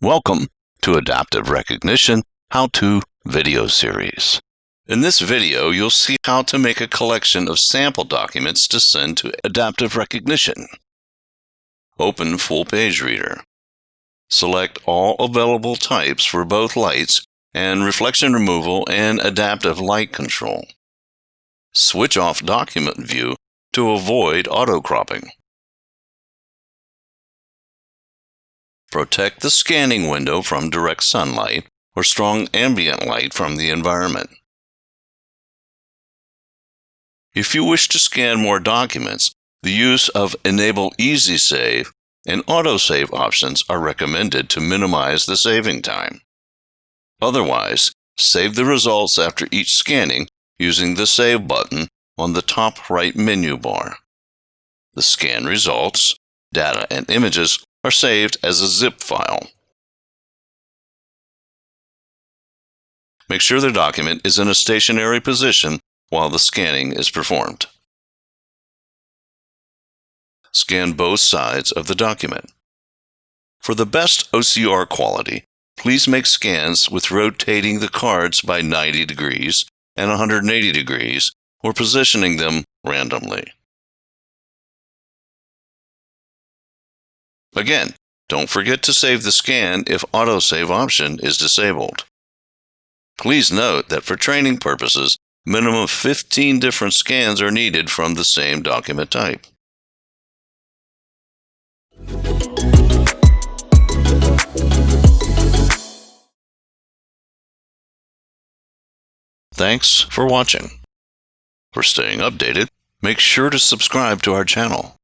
Welcome to Adaptive Recognition How-To video series. In this video, you'll see how to make a collection of sample documents to send to Adaptive Recognition. Open Full Page Reader. Select all available types for both lights and reflection removal and adaptive light control. Switch off Document View to avoid auto-cropping. Protect the scanning window from direct sunlight or strong ambient light from the environment. If you wish to scan more documents, the use of Enable Easy Save and Autosave options are recommended to minimize the saving time. Otherwise, save the results after each scanning using the Save button on the top right menu bar. The scan results, data, and images are saved as a zip file. Make sure the document is in a stationary position while the scanning is performed. Scan both sides of the document. For the best OCR quality, please make scans with rotating the cards by 90 degrees and 180 degrees or positioning them randomly. Again, don't forget to save the scan if autosave option is disabled. Please note that for training purposes, minimum of 15 different scans are needed from the same document type. Thanks for watching. For staying updated, make sure to subscribe to our channel.